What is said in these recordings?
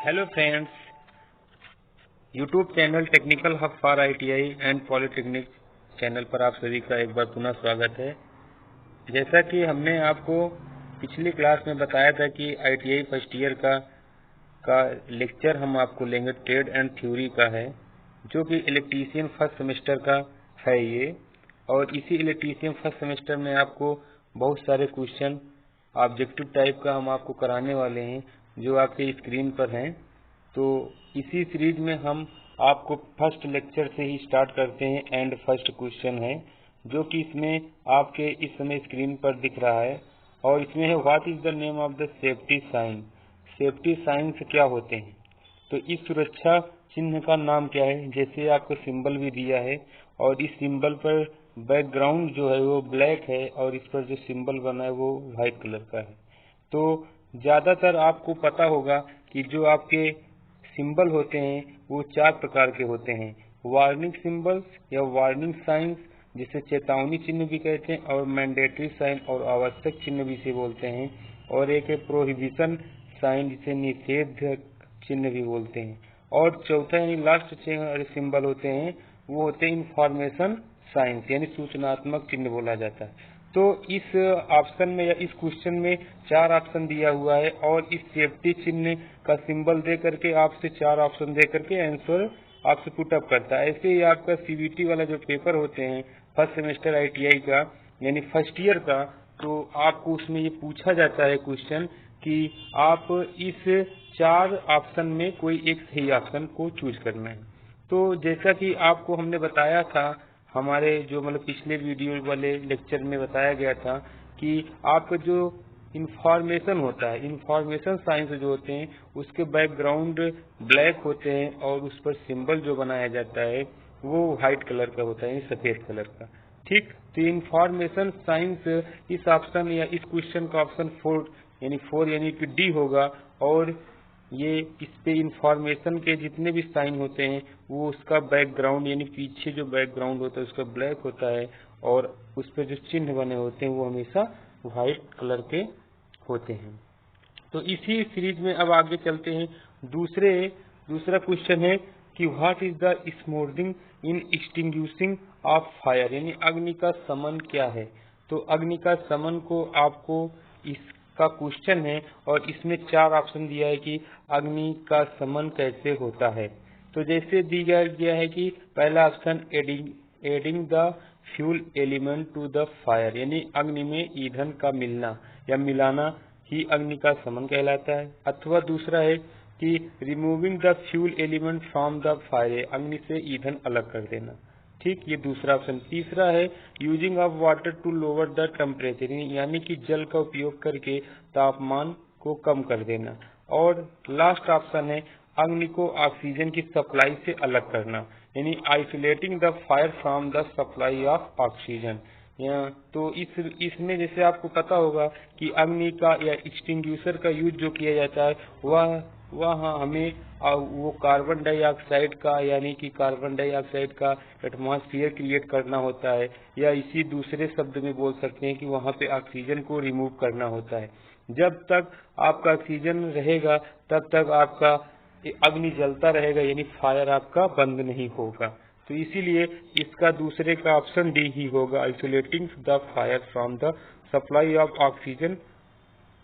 Hello friends, YouTube channel technical hub for ITI and polytechnic channel पर आप सभी का एक बार पुनः स्वागत है। जैसा कि हमने आपको पिछली क्लास में बताया था कि आईटीआई फर्स्ट ईयर का लेक्चर हम आपको लेंगे ट्रेड एंड थ्योरी का है, जो कि इलेक्ट्रीशियन फर्स्ट सेमेस्टर का है ये। और इसी इलेक्ट्रीशियन फर्स्ट सेमेस्टर में आपको बहुत सारे क्वेश्चन ऑब्जेक्टिव टाइप का हम आपको कराने वाले हैं, जो आपके स्क्रीन पर हैं। तो इसी सीरीज में हम आपको फर्स्ट लेक्चर से ही स्टार्ट करते हैं। एंड फर्स्ट क्वेश्चन है जो कि इसमें आपके इस समय स्क्रीन पर दिख रहा है, और इसमें है what is the name of the safety sign. Safety science क्या होते हैं, तो इस सुरक्षा चिन्ह का नाम क्या है। जैसे आपको सिंबल भी दिया है, और इस सिंबल पर बैकग्राउंड जो है वो ब्लैक है, और इस पर जो सिंबल बना है वो व्हाइट कलर का है। तो ज्यादातर आपको पता होगा कि जो आपके सिंबल होते हैं वो चार प्रकार के होते हैं। वार्निंग सिंबल्स या वार्निंग साइंस, जिसे चेतावनी चिन्ह भी कहते हैं, और मैंडेटरी साइन और आवश्यक चिन्ह भी इसे बोलते हैं। और एक है प्रोहिबिशन साइन, जिसे निषेध चिन्ह भी बोलते हैं। और चौथा यानी लास्ट सिंबल होते हैं वो होते हैं इंफॉर्मेशन साइंस, यानी सूचनात्मक चिन्ह बोला जाता है। तो इस ऑप्शन में या इस क्वेश्चन में चार ऑप्शन दिया हुआ है, और इस सेफ्टी चिन्ह का सिंबल दे करके आपसे चार ऑप्शन दे करके आंसर आपसे पुटअप करता है। ऐसे ही आपका सीबीटी वाला जो पेपर होते हैं फर्स्ट सेमेस्टर आईटीआई का यानी फर्स्ट ईयर का, तो आपको उसमें ये पूछा जाता है क्वेश्चन कि आप इस चार ऑप्शन में कोई एक सही ऑप्शन को चूज करना है। तो जैसा कि आपको हमने बताया था, हमारे जो मतलब पिछले वीडियो वाले लेक्चर में बताया गया था कि आपका जो इंफॉर्मेशन होता है, इंफॉर्मेशन साइंस जो होते हैं उसके बैकग्राउंड ब्लैक होते हैं, और उस पर सिंबल जो बनाया जाता है वो व्हाइट कलर का होता है, सफेद कलर का। ठीक, तो इंफॉर्मेशन साइंस इस ऑप्शन या इस क्वेश्चन का ऑप्शन 4 यानी कि डी होगा। और ये इस पे इंफॉर्मेशन के जितने भी साइन होते हैं वो उसका बैकग्राउंड यानी पीछे जो बैकग्राउंड होता है उसका ब्लैक होता है, और उस पे जो चिन्ह बने होते हैं वो हमेशा व्हाइट कलर के होते हैं। तो इसी सीरीज में अब आगे चलते हैं। दूसरा क्वेश्चन है कि what is the smouldering in extinguishing of fire, यानी अग्नि का शमन क्या है। तो अग्नि का शमन को आपको इसका क्वेश्चन है, और इसमें चार ऑप्शन दिया है कि अग्नि का शमन कैसे होता है। तो जैसे दिया गया है कि पहला option adding the fuel element to the fire, यानी अग्नि में ईंधन का मिलना या मिलाना ही अग्नि का शमन कहलाता है। अथवा दूसरा है कि removing the fuel element from the fire, अग्नि से ईंधन अलग कर देना। ठीक, ये दूसरा ऑप्शन। तीसरा है using of water to lower the temperature, यानी कि जल का उपयोग करके तापमान को कम कर देना। और लास्ट ऑप्शन है अग्नि को ऑक्सीजन की सप्लाई से अलग करना, यानी isolating the fire from the supply of oxygen. तो इसमें जैसे आपको पता होगा कि अग्नि का या एक्सटिंग्विशर का यूज जो किया जाता है वह हमें वो कार्बन डाइऑक्साइड का यानी कि कार्बन डाइऑक्साइड का एटमॉस्फेयर क्रिएट करना होता है, या इसी दूसरे शब्द में बोल सकते हैं कि वहाँ पे ऑक्सीजन को रिमूव करना होता है। जब तक आपका ऑक्सीजन रहेगा तब तक आपका अग्नि जलता रहेगा, यानी फायर आपका बंद नहीं होगा। तो इसीलिए इसका दूसरे का ऑप्शन डी ही होगा, isolating the fire from the supply of oxygen,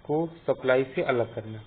को सप्लाई से अलग करना।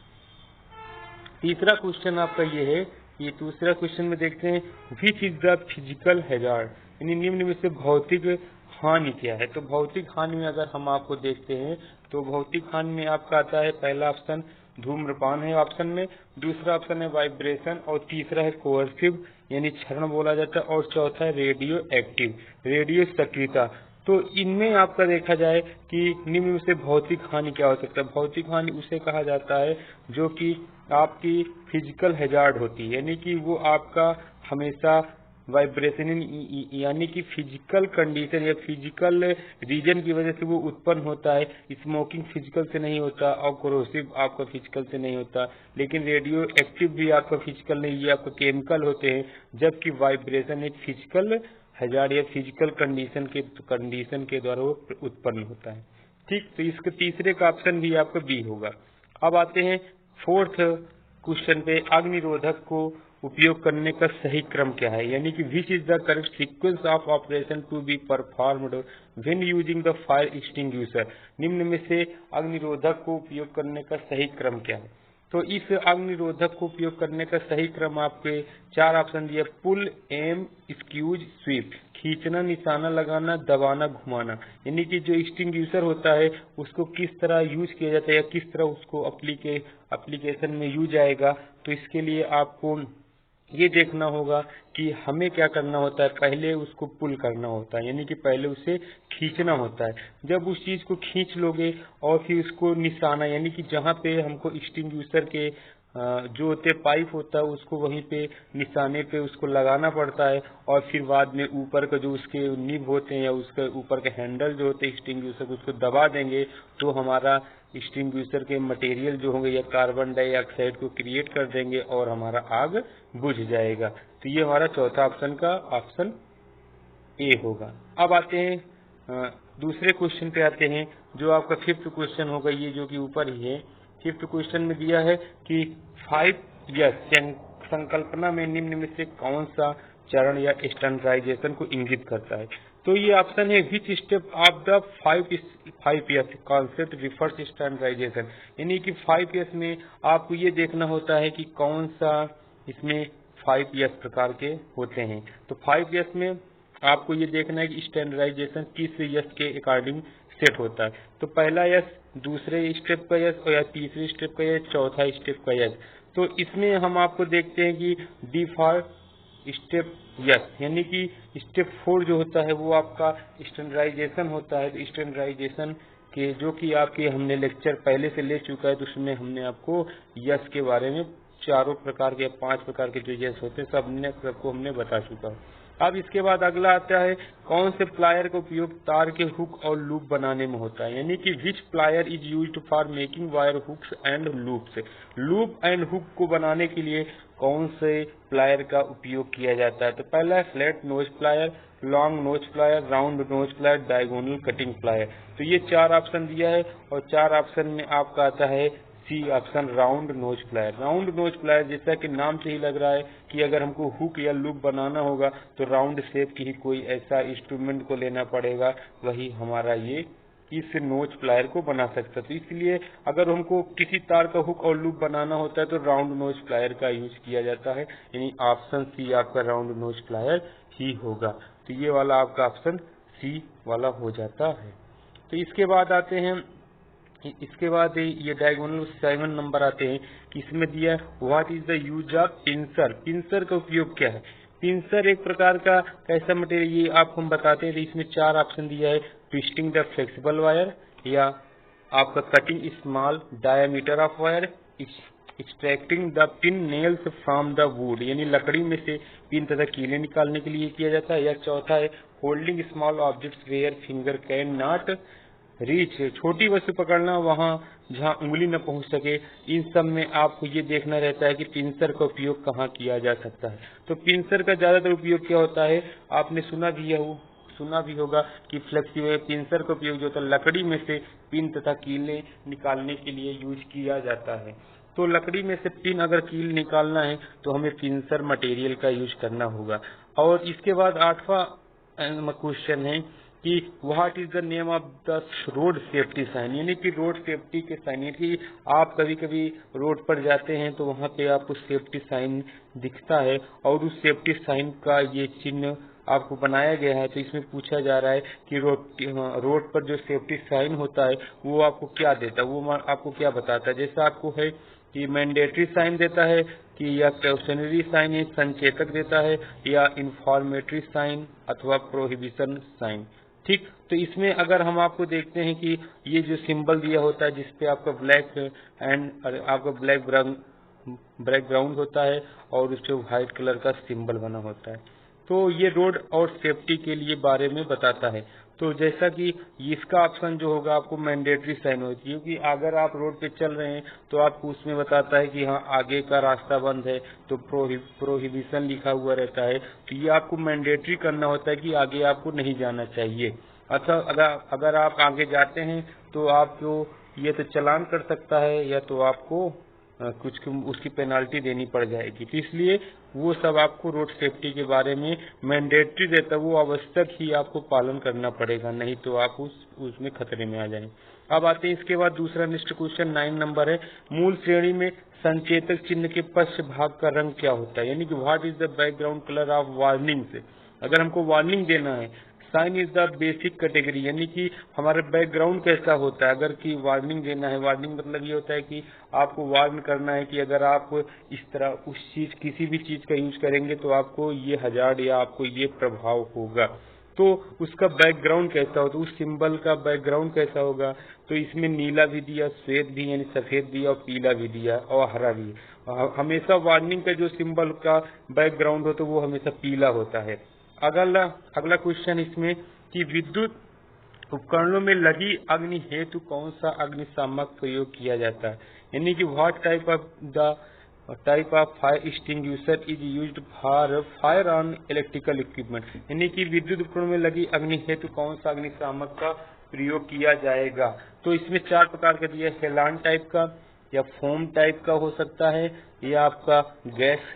तीसरा क्वेश्चन आपका ये है, ये दूसरा क्वेश्चन में देखते हैं विच इज द फिजिकल हैजार्ड, यानी निम्न में से भौतिक हानि क्या है। तो भौतिक हानि में अगर हम आपको देखते हैं तो भौतिक हानि में आपका आता है पहला ऑप्शन धूम्रपान है ऑप्शन में, दूसरा ऑप्शन है वाइब्रेशन, और तीसरा है कोअर्सिव यानी क्षरण बोला जाता है, और चौथा है रेडियो एक्टिव, रेडियो सक्रियता। तो इनमें आपका देखा जाए कि निम्न में से भौतिक हानि क्या हो सकता है। भौतिक हानि उसे कहा जाता है जो कि आपकी फिजिकल हैजार्ड होती है, यानी कि वो आपका हमेशा वाइब्रेशन यानी कि फिजिकल कंडीशन या फिजिकल रीजन की वजह से वो उत्पन्न होता है। स्मोकिंग फिजिकल से नहीं होता, और कोरोसिव आपका फिजिकल से नहीं होता, लेकिन रेडियो एक्टिव भी आपका फिजिकल नहीं, ये आपका केमिकल होते हैं। जबकि वाइब्रेशन एक फिजिकल हैजार्ड या फिजिकल कंडीशन के द्वारा वो उत्पन्न होता है। ठीक, तो इसके तीसरे का ऑप्शन भी आपका बी होगा। अब आते हैं फोर्थ क्वेश्चन पे अग्निरोधक को उपयोग करने का सही क्रम क्या है, यानी कि which is the correct sequence of operation to be performed when using the fire extinguisher. निम्न में से अग्निरोधक को उपयोग करने का सही क्रम क्या है। तो इस अग्निरोधक को उपयोग करने का सही क्रम आपके 4 ऑप्शन दिए, पुल, एम, स्क्यूज, स्वीप। खींचना, निशाना लगाना, दबाना, घुमाना, यानी कि जो एक्सटिंग्विशर होता है उसको किस तरह यूज किया जाता है या किस तरह उसको एप्लीकेशन में यूज आएगा। तो इसके लिए आपको ये देखना होगा कि हमें क्या करना होता है, पहले उसको पुल करना होता है, यानी कि पहले उसे खींचना होता है। जब उस चीज को खींच लोगे और फिर उसको निशाना, यानी कि जहाँ पे हमको एक्सटिंग्विशर के जो होते पाइप होता है उसको वहीं पे निशाने पे उसको लगाना पड़ता है, और फिर बाद में ऊपर का जो उसके निब होते हैं या उसके ऊपर के हैंडल जो होते हैं एक्सटिंग्विशर को उसको दबा देंगे तो हमारा एक्सटिंग्विशर के मटेरियल जो होंगे या कार्बन डाइऑक्साइड को क्रिएट कर देंगे और हमारा आग बुझ जाएगा। तो ये हमारा चौथा ऑप्शन का ऑप्शन ए होगा। अब आते हैं दूसरे क्वेश्चन पे आते हैं, जो आपका 5th क्वेश्चन होगा, ये जो कि ऊपर ही है। 5th क्वेश्चन में दिया है कि 5S संकल्पना में निम्न में से कौन सा चरण या स्टैंडर्डाइजेशन को इंगित करता है। तो ये ऑप्शन है, which step of the 5S concept refers standardization, यानी कि 5S में आपको ये देखना होता है कि कौन सा इसमें 5S प्रकार के होते हैं। तो 5S में आपको ये देखना है कि स्टैंडर्डाइजेशन किस यस के अकॉर्डिंग सेट होता है। तो पहला यस, दूसरे स्टेप का यस, और या तीसरे स्टेप का यस, चौथा स्टेप का यस। तो इसमें हम आपको देखते हैं कि डी फॉर स्टेप यस, यानी कि स्टेप 4 जो होता है वो आपका स्टैंडर्डाइजेशन होता है। तो स्टैंडर्डाइजेशन के जो कि आपके हमने लेक्चर पहले से ले चुका है, तो उसमें हमने आपको यस के बारे में 4 प्रकार के 5 प्रकार के जो यस होते हैं सबको हमने बता चुका है। अब इसके बाद अगला आता है, कौन से प्लायर का उपयोग तार के हुक और लूप बनाने में होता है, यानी कि which plier is used for making wire hooks and loops. Loop and hook को बनाने के लिए कौन से प्लायर का उपयोग किया जाता है। तो पहला है flat knows plier, long nose plier, round nose plier, diagonal cutting plier. तो ये 4 ऑप्शन दिया है, और 4 ऑप्शन में आपका आता है C option, round nose plier. Round nose plier जैसा कि नाम से ही लग रहा है कि अगर हमको हुक या लूप बनाना होगा तो राउंड शेप की ही कोई ऐसा इंस्ट्रूमेंट को लेना पड़ेगा, वही हमारा ये इस नोच प्लायर को बना सकता है। तो इसलिए अगर हमको किसी तार का हुक और लूप बनाना होता है तो राउंड नोच प्लायर का यूज किया जाता है, यानी ऑप्शन सी आपका राउंड नोच प्लायर ही होगा। तो ये वाला आपका ऑप्शन सी वाला हो जाता है। तो इसके बाद आते हैं, इसके बाद ये डायगोनल 7 नंबर आते हैं कि इसमें दिया what is the use of pincer. Pincer का उपयोग क्या है। पिंसर एक प्रकार का कैसा मटेरियल, ये आपको हम बताते हैं। तो इसमें 4 ऑप्शन दिया है, ट्विस्टिंग द फ्लेक्सिबल वायर, या आपका cutting small diameter of wire, extracting the pin nails from the wood, यानी लकड़ी में से पिन तथा कीले निकालने के लिए किया जाता है। या चौथा है holding small objects where finger can not reach, छोटी वस्तु पकड़ना वहां जहां उंगली न पहुंच सके। इन सब में आपको ये देखना रहता है कि पिंसर का उपयोग कहाँ किया जा सकता है। तो पिंसर का ज्यादातर उपयोग क्या होता है, आपने सुना भी होगा कि फ्लेक्सिबल पिंसर का उपयोग जो होता है लकड़ी में से पिन तथा कीले निकालने के लिए यूज किया जाता है। तो लकड़ी में से पिन अगर कील निकालना है तो हमें पिंसर मटेरियल का यूज करना होगा। और इसके बाद 8वां क्वेश्चन है कि what is the name of the road safety sign, यानी कि रोड सेफ्टी के साइन, यानी कि आप कभी कभी रोड पर जाते हैं तो वहां पे आपको सेफ्टी साइन दिखता है और उस सेफ्टी साइन का ये चिन्ह आपको बनाया गया है। तो इसमें पूछा जा रहा है कि रोड पर जो सेफ्टी साइन होता है वो आपको क्या देता है, वो आपको क्या बताता है। जैसा आपको है कि मैंडेटरी साइन देता है, कि या क्वेश्चनरी साइन है, संचेतक देता है, या इंफॉर्मेटरी साइन अथवा प्रोहिबिशन साइन। ठीक, तो इसमें अगर हम आपको देखते हैं कि ये जो सिंबल दिया होता है जिसपे आपका ब्लैक बैकग्राउंड होता है और उस पे व्हाइट कलर का सिंबल बना होता है, तो ये रोड और सेफ्टी के लिए बारे में बताता है। तो जैसा कि इसका ऑप्शन जो होगा आपको मैंडेटरी साइन होती है, क्योंकि अगर आप रोड पे चल रहे हैं तो आपको उसमें बताता है कि हाँ आगे का रास्ता बंद है, तो प्रोहिबिशन लिखा हुआ रहता है। तो ये आपको मैंडेटरी करना होता है कि आगे आपको नहीं जाना चाहिए। अच्छा, अगर आप आगे जाते हैं तो आपको ये तो चालान कर सकता है या तो आपको कुछ उसकी पेनाल्टी देनी पड़ जाएगी। तो इसलिए वो सब आपको रोड सेफ्टी के बारे में मैंडेटरी रहता है, वो आवश्यक ही आपको पालन करना पड़ेगा, नहीं तो आप उसमें खतरे में आ जाएंगे। अब आते हैं इसके बाद दूसरा नेक्स्ट क्वेश्चन 9 नंबर है, मूल श्रेणी में संकेतक चिन्ह के पश्च भाग का रंग क्या होता है, यानी कि what is the background colour of warning. से अगर हमको वार्निंग देना है, sign is the basic category, यानी कि हमारा बैकग्राउंड कैसा होता है। अगर की वार्निंग देना है, वार्निंग मतलब ये होता है कि आपको वार्न करना है कि अगर आप इस तरह उस चीज किसी भी चीज का यूज करेंगे तो आपको ये हजार्ड या आपको ये प्रभाव होगा। तो उसका बैकग्राउंड कैसा होता है, उस सिंबल का बैकग्राउंड कैसा होगा। तो इसमें नीला भी दिया, श्वेत भी यानी सफेद दिया, और पीला भी दिया, और हरा भी। हमेशा वार्निंग का जो सिंबल का बैकग्राउंड होता है वो हमेशा पीला होता है। अगला क्वेश्चन इसमें कि विद्युत उपकरणों में लगी अग्नि हेतु कौन सा अग्निशामक प्रयोग किया जाता है, यानी कि what type of fire extinguisher is used for fire on electrical equipment, यानी कि विद्युत उपकरणों में लगी अग्नि हेतु कौन सा अग्निशामक का प्रयोग किया जाएगा। तो इसमें 4 प्रकार का दिया, हेलान टाइप का, या फोम टाइप का हो सकता है, या आपका गैस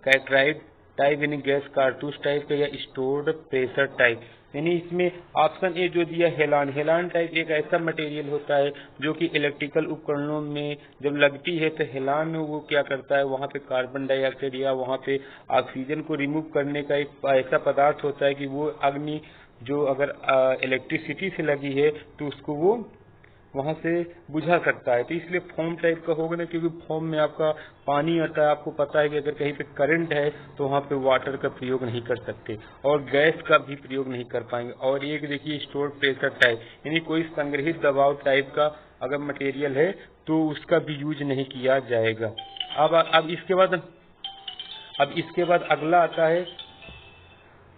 कैटराइड टाइप यानी गैस कारतूस टाइप का, या स्टोर्ड प्रेशर टाइप। यानी इसमें ऑप्शन ए जो दिया हेलान टाइप एक ऐसा मटेरियल होता है जो कि इलेक्ट्रिकल उपकरणों में जब लगती है तो हेलान वो क्या करता है, वहां पे कार्बन डाइऑक्साइड या वहां पे ऑक्सीजन को रिमूव करने का एक ऐसा पदार्थ होता है कि वो अग्नि जो अगर इलेक्ट्रिसिटी से लगी है तो उसको वो वहां से बुझा सकता है। तो इसलिए फोम टाइप का होगा ना, क्योंकि फोम में आपका पानी आता है। आपको पता है कि अगर कहीं पे करंट है तो वहां पे वाटर का प्रयोग नहीं कर सकते, और गैस का भी प्रयोग नहीं कर पाएंगे। और एक देखिए स्टोर प्रेशर टाइप, यानी कोई संग्रहित दबाव टाइप का अगर मटेरियल है तो उसका भी यूज नहीं किया जाएगा। अब इसके बाद अगला आता है,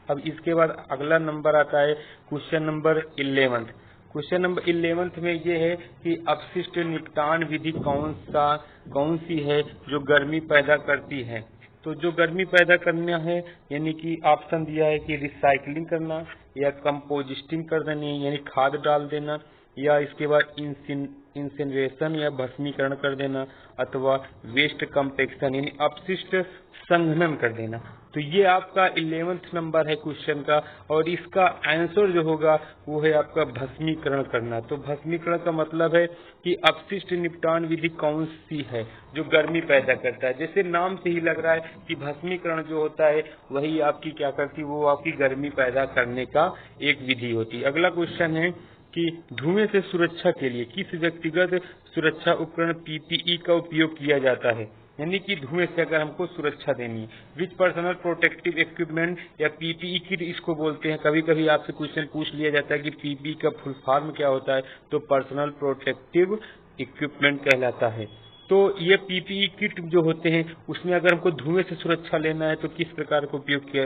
अब इसके बाद अगला नंबर आता है क्वेश्चन नंबर 11। क्वेश्चन नंबर 11 में ये है कि अपशिष्ट निपटान विधि कौन सी है जो गर्मी पैदा करती है। तो जो गर्मी पैदा करना है, यानी कि ऑप्शन दिया है कि रिसाइकलिंग करना, या कंपोजिस्टिंग कर देनी यानी खाद डाल देना, या इसके बाद इंसिनरेशन या भस्मीकरण कर देना, अथवा वेस्ट कंपेक्शन यानी अपशिष्ट संघनन कर देना। तो ये आपका 11 नंबर है क्वेश्चन का, और इसका आंसर जो होगा वो है आपका भस्मीकरण करना। तो भस्मीकरण का मतलब है कि अपशिष्ट निपटान विधि कौन सी है जो गर्मी पैदा करता है। जैसे नाम से ही लग रहा है कि भस्मीकरण जो होता है वही आपकी क्या करती है, वो आपकी गर्मी पैदा करने का एक विधि होती है। अगला क्वेश्चन है कि धुएं से सुरक्षा के लिए किस व्यक्तिगत सुरक्षा उपकरण पीपीई का उपयोग किया जाता है, यानी कि धुएं से अगर हमको सुरक्षा देनी है। विच पर्सनल प्रोटेक्टिव इक्विपमेंट या पीपीई किट इसको बोलते हैं। कभी कभी आपसे क्वेश्चन पूछ लिया जाता है कि पीपीई का फुल फॉर्म क्या होता है, तो पर्सनल प्रोटेक्टिव इक्विपमेंट कहलाता है। तो ये पीपीई किट जो होते हैं उसमें अगर हमको धुएं से सुरक्षा लेना है तो किस प्रकार का उपयोग किया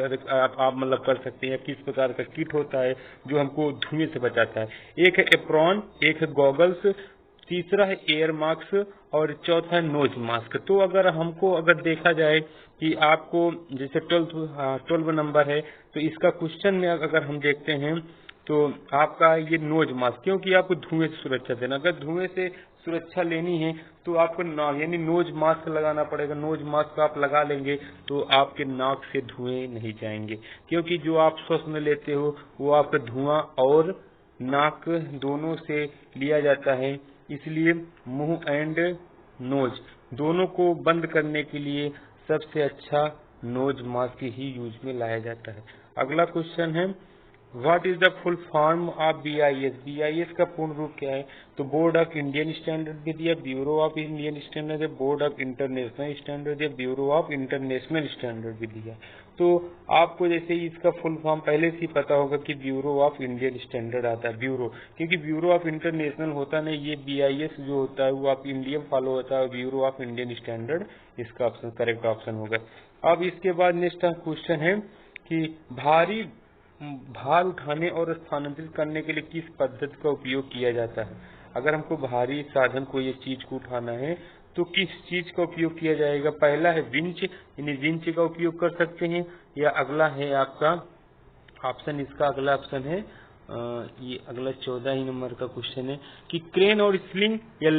आप मतलब कर सकते हैं, किस प्रकार का किट होता है जो हमको धुएं से बचाता है। एक है एप्रॉन, एक है गॉगल्स, तीसरा है एयर मास्क, और चौथा है नोज मास्क। तो अगर देखा जाए कि आपको जैसे 12 नंबर है, तो इसका क्वेश्चन में अगर हम देखते हैं तो आपका ये नोज मास्क, क्योंकि आपको धुएं से सुरक्षा देना, अगर धुएं से सुरक्षा लेनी है तो आपको यानी नोज मास्क लगाना पड़ेगा। नोज मास्क आप लगा लेंगे तो आपके नाक से धुएं नहीं जाएंगे, क्योंकि जो आप श्वसन लेते हो वो आपका धुआं और नाक दोनों से लिया जाता है। इसलिए मुंह एंड नोज दोनों को बंद करने के लिए सबसे अच्छा नोज मास्क ही यूज में लाया जाता है। अगला क्वेश्चन है what is the full form of BIS. BIS का पूर्ण रूप क्या है, तो बोर्ड ऑफ इंडियन स्टैंडर्ड भी दिया, ब्यूरो ऑफ इंडियन स्टैंडर्ड है, बोर्ड ऑफ इंटरनेशनल स्टैंडर्ड है, ब्यूरो ऑफ इंटरनेशनल स्टैंडर्ड भी दिया। तो आपको जैसे इसका फुल फॉर्म पहले से ही पता होगा कि ब्यूरो ऑफ इंडियन स्टैंडर्ड आता है, ब्यूरो, क्योंकि ब्यूरो ऑफ इंटरनेशनल होता नहीं, ये बीआईएस जो होता है वो आप इंडियन फॉलो होता है, ब्यूरो ऑफ इंडियन स्टैंडर्ड इसका ऑप्शन करेक्ट ऑप्शन होगा। अब इसके बाद नेक्स्ट क्वेश्चन है कि भार उठाने और स्थानांतरित करने के लिए किस पद्धति का उपयोग किया जाता है। अगर हमको भारी साधन को ये चीज को उठाना है तो किस चीज का उपयोग किया जाएगा। पहला है विंच, यानी विंच का उपयोग कर सकते हैं, या अगला है आपका ऑप्शन, इसका अगला ऑप्शन है ये अगला 14 ही नंबर का क्वेश्चन है कि क्रेन और स्लिंग या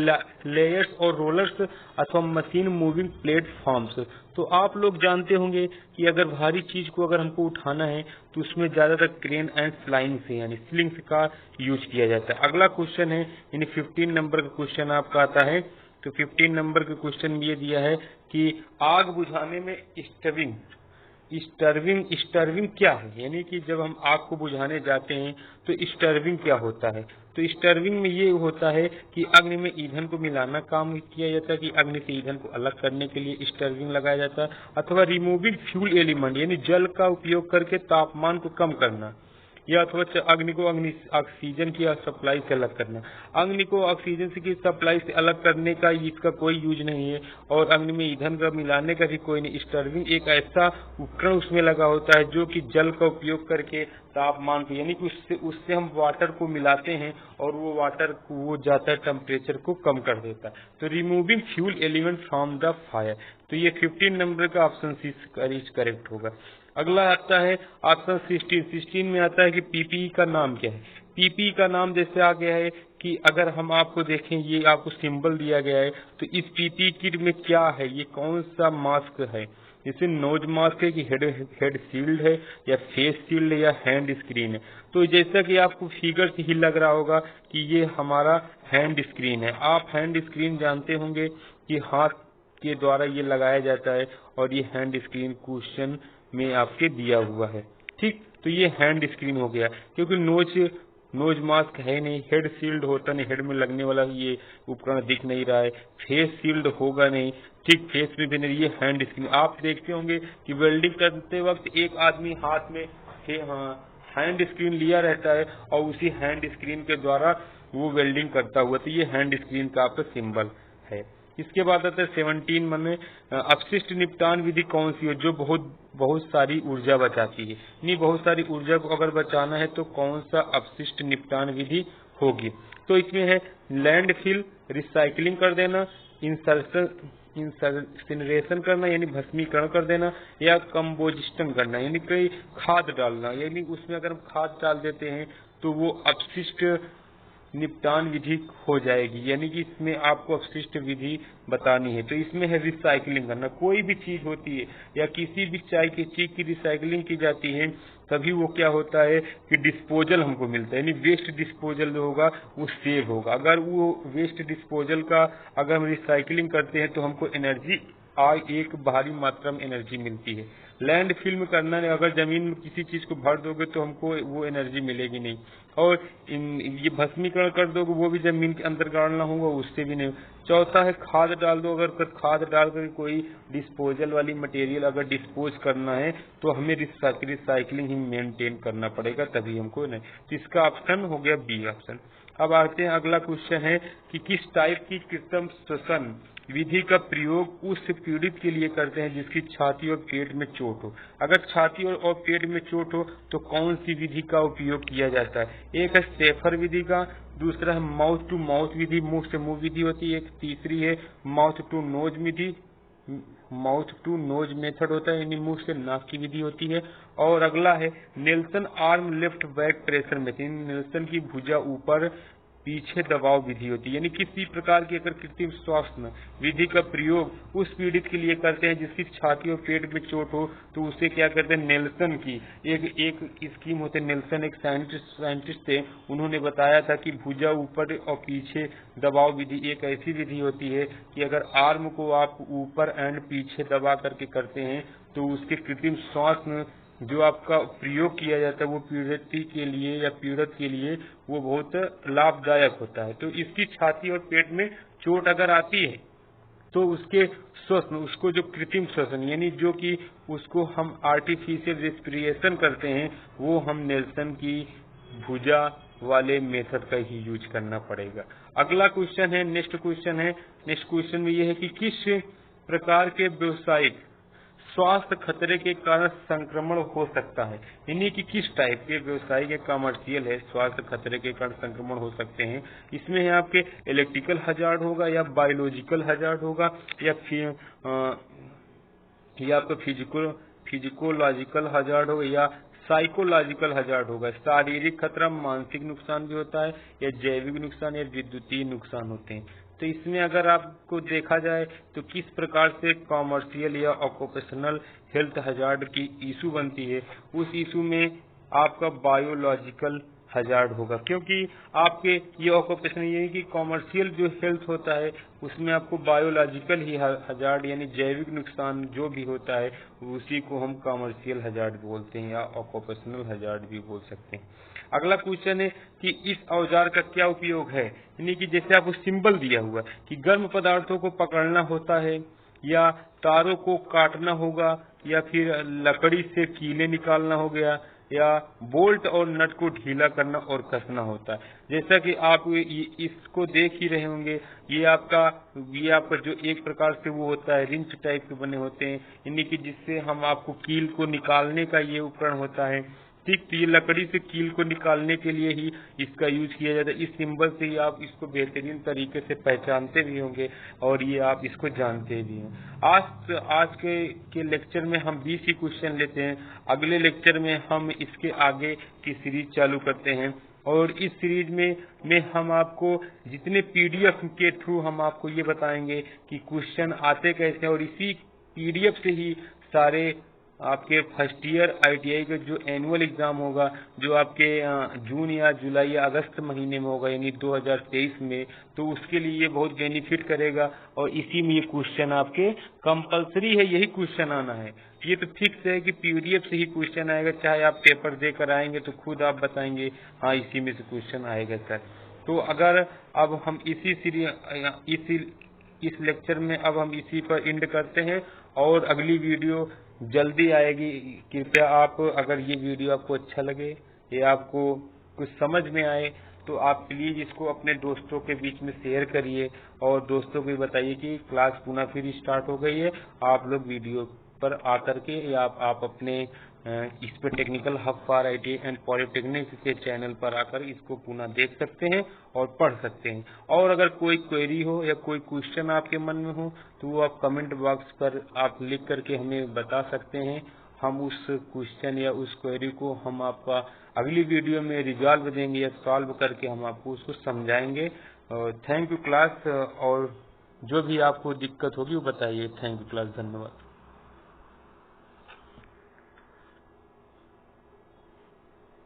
लेयर्स और रोलर्स अथवा मशीन मूविंग प्लेटफॉर्म्स। तो आप लोग जानते होंगे कि अगर भारी चीज को अगर हमको उठाना है तो उसमें ज्यादातर क्रेन एंड फ्लाइंग से यानी स्लिंग्स का यूज किया जाता है। अगला क्वेश्चन है यानी 15 नंबर का क्वेश्चन आपका आता है। तो 15 नंबर का क्वेश्चन में ये दिया है कि आग बुझाने में स्टर्विंग क्या है, यानी कि जब हम आग को बुझाने जाते हैं तो स्टर्विंग क्या होता है। तो स्टर्विंग में ये होता है कि अग्नि में ईंधन को मिलाना काम किया जाता है, कि अग्नि से ईंधन को अलग करने के लिए स्टर्विंग लगाया जाता है, अथवा रिमूविंग फ्यूल एलिमेंट यानी जल का उपयोग करके तापमान को कम करना, या अथवा अग्नि को ऑक्सीजन की सप्लाई से अलग करना। अग्नि को ऑक्सीजन की सप्लाई से अलग करने का इसका कोई यूज नहीं है, और अग्नि में ईंधन का मिलाने का भी कोई नहीं। स्टर्विंग एक ऐसा उपकरण उसमें लगा होता है जो कि जल का उपयोग करके तापमान को यानी कि उससे हम वाटर को मिलाते हैं और वो वाटर वो जाता है टेम्परेचर को कम कर देता है। तो removing fuel element from the fire. तो ये 15 नंबर का ऑप्शन सी करेक्ट होगा। अगला आता है ऑप्शन 16 में आता है कि पीपीई का नाम क्या है। पीपीई का नाम जैसे आ गया है कि अगर हम आपको देखें, ये आपको सिंबल दिया गया है, तो इस पीपीई किट में क्या है, ये कौन सा मास्क है। जैसे नोज मास्क है कि हेड शील्ड है या फेस शील्ड है या हैंड स्क्रीन है। तो जैसा कि आपको फिगर से ही लग रहा होगा कि ये हमारा हैंड स्क्रीन है। आप हैंड स्क्रीन जानते होंगे कि हाथ के द्वारा ये लगाया जाता है, और ये हैंड स्क्रीन क्वेश्चन में आपके दिया हुआ है। ठीक, तो ये हैंड स्क्रीन हो गया, क्योंकि नोज मास्क है नहीं, हेड शील्ड होता नहीं, हेड में लगने वाला ये उपकरण दिख नहीं रहा है, फेस शील्ड होगा नहीं, ठीक फेस में भी नहीं, ये हैंड स्क्रीन। आप देखते होंगे कि वेल्डिंग करते वक्त एक आदमी हाथ में हैंड स्क्रीन लिया रहता है और उसी हैंड स्क्रीन के द्वारा वो वेल्डिंग करता हुआ, तो ये हैंड स्क्रीन का आपका सिंबल है। इसके बाद आता है 17 में अपशिष्ट निपटान विधि कौन सी है जो बहुत सारी ऊर्जा बचाती है। नहीं, बहुत सारी ऊर्जा को अगर बचाना है तो कौन सा अपशिष्ट निपटान विधि होगी। तो इसमें है लैंडफिल रिसाइकलिंग कर देना, इंसिनरेशन करना यानी भस्मीकरण कर देना, या कंपोजिशन करना यानी कोई खाद डालना, यानी उसमें अगर हम खाद डाल देते हैं तो वो अपशिष्ट निपटान विधि हो जाएगी। यानी कि इसमें आपको अपशिष्ट विधि बतानी है। तो इसमें है रिसाइकलिंग करना। कोई भी चीज होती है या किसी भी चीज की रिसाइकलिंग की जाती है तभी वो क्या होता है कि डिस्पोजल हमको मिलता है, यानी वेस्ट डिस्पोजल जो होगा वो सेव होगा। अगर वो वेस्ट डिस्पोजल का अगर हम रिसाइकलिंग करते हैं तो हमको एनर्जी एक भारी मात्रा में एनर्जी मिलती है। लैंड फिल्म करना है, अगर जमीन में किसी चीज को भर दोगे तो हमको वो एनर्जी मिलेगी नहीं, और ये भस्मीकरण कर दोगे वो भी जमीन के अंदर गाड़ना होगा, उससे भी नहीं। चौथा है खाद डाल दो, अगर खाद डालकर कोई डिस्पोजल वाली मटेरियल अगर डिस्पोज करना है तो हमें रिसाइकलिंग ही मेंटेन करना पड़ेगा, तभी हमको नहीं। तो इसका ऑप्शन हो गया बी ऑप्शन। अब आते हैं, अगला क्वेश्चन है कि किस टाइप की कृत्रिम श्वसन विधि का प्रयोग उस पीड़ित के लिए करते हैं जिसकी छाती और पेट में चोट हो। अगर छाती और पेट में चोट हो तो कौन सी विधि का उपयोग किया जाता है। एक है सेफर विधि का, दूसरा है माउथ टू माउथ विधि, मुंह से मुंह विधि होती है, एक तीसरी है माउथ टू नोज विधि, माउथ टू नोज मेथड होता है, यानी मुंह से नाक की विधि होती है। और अगला है Nelson arm left back pressure method, Nelson की भुजा ऊपर पीछे दबाव विधि होती है। यानी किसी प्रकार की अगर कृत्रिम श्वसन विधि का प्रयोग उस पीड़ित के लिए करते हैं जिसकी छाती और पेट में चोट हो तो उसे क्या करते हैं, नेल्सन की एक स्कीम होते हैं। नेल्सन एक साइंटिस्ट थे, उन्होंने बताया था कि भुजा ऊपर और पीछे दबाव विधि एक ऐसी विधि होती है कि अगर आर्म को आप ऊपर एंड पीछे दबा करके करते हैं तो उसके कृत्रिम श्वसन जो आपका प्रयोग किया जाता है वो पीड़ित के लिए या पीड़ित के लिए वो बहुत लाभदायक होता है। तो इसकी छाती और पेट में चोट अगर आती है तो उसके श्वसन, उसको जो कृत्रिम श्वसन यानी जो कि उसको हम आर्टिफिशियल रेस्पिरेशन करते हैं वो हम नेल्सन की भुजा वाले मेथड का ही यूज करना पड़ेगा। अगला क्वेश्चन है, नेक्स्ट क्वेश्चन में ये है कि किस प्रकार के व्यवसायिक स्वास्थ्य खतरे के कारण संक्रमण हो सकता है। यानी कि किस टाइप के व्यवसायिक या कमर्शियल है स्वास्थ्य खतरे के कारण संक्रमण हो सकते हैं। इसमें है आपके इलेक्ट्रिकल हजार्ड होगा या बायोलॉजिकल हजार्ड होगा या आपका फिजिकोलॉजिकल हजार्ड होगा या साइकोलॉजिकल हजार्ड होगा, शारीरिक खतरा, मानसिक नुकसान भी होता है, या जैविक नुकसान या विद्युतीय नुकसान होते हैं। तो इसमें अगर आपको देखा जाए तो किस प्रकार से कॉमर्शियल या ऑक्यूपेशनल हेल्थ हजार्ड की इशू बनती है, उस इशू में आपका बायोलॉजिकल हजार्ड होगा, क्योंकि आपके ये ऑक्यूपेशन ये है कि कॉमर्शियल जो हेल्थ होता है उसमें आपको बायोलॉजिकल ही हजार्ड यानी जैविक नुकसान जो भी होता है उसी को हम कॉमर्शियल हजार्ड बोलते हैं या ऑक्यूपेशनल हजार्ड भी बोल सकते हैं। अगला क्वेश्चन है कि इस औजार का क्या उपयोग है, यानी कि जैसे आपको सिंबल दिया हुआ है कि गर्म पदार्थों को पकड़ना होता है, या तारों को काटना होगा, या फिर लकड़ी से कीले निकालना हो गया, या बोल्ट और नट को ढीला करना और कसना होता है। जैसा कि आप इसको देख ही रहे होंगे, ये आपका जो एक प्रकार से वो होता है रिंच टाइप के बने होते हैं, यानी कि जिससे हम आपको कील को निकालने का ये उपकरण होता है। ठीक, तो ये लकड़ी से कील को निकालने के लिए ही इसका यूज किया जाता है। इस सिंबल से ही आप इसको बेहतरीन तरीके से पहचानते भी होंगे और ये आप इसको जानते भी हैं। आज के लेक्चर में हम 20 ही क्वेश्चन लेते हैं। अगले लेक्चर में हम इसके आगे की सीरीज चालू करते हैं, और इस सीरीज में हम आपको जितने पीडीएफ के थ्रू हम आपको ये बताएंगे कि क्वेश्चन आते कैसे, और इसी पीडीएफ से ही सारे आपके फर्स्ट ईयर आईटीआई का जो एनुअल एग्जाम होगा, जो आपके जून या जुलाई या अगस्त महीने में होगा यानी 2023 में, तो उसके लिए ये बहुत बेनिफिट करेगा। और इसी में ये क्वेश्चन आपके कंपलसरी है, यही क्वेश्चन आना है। ये तो फिक्स है कि पीडीएफ से ही क्वेश्चन आएगा, चाहे आप पेपर देकर आएंगे तो खुद आप बताएंगे हाँ इसी में से क्वेश्चन आएगा सर। तो अगर अब हम इस लेक्चर में अब हम इसी पर एंड करते हैं, और अगली वीडियो जल्दी आएगी। कृपया आप, अगर ये वीडियो आपको अच्छा लगे या आपको कुछ समझ में आए तो आप प्लीज इसको अपने दोस्तों के बीच में शेयर करिए, और दोस्तों को बताइए कि क्लास पुनः फिर स्टार्ट हो गई है। आप लोग वीडियो पर आकर के या आप अपने इस पे technical hub for ITI and polytechnic के चैनल पर आकर इसको पुनः देख सकते हैं और पढ़ सकते हैं। और अगर कोई क्वेरी हो या कोई क्वेश्चन आपके मन में हो तो वो आप कमेंट बॉक्स पर आप लिख करके हमें बता सकते हैं। हम उस क्वेश्चन या उस क्वेरी को हम आपका अगली वीडियो में रिजॉल्व देंगे या सॉल्व करके हम आपको उसको समझाएंगे। थैंक यू क्लास, और जो भी आपको दिक्कत होगी वो बताइए। थैंक यू क्लास, धन्यवाद।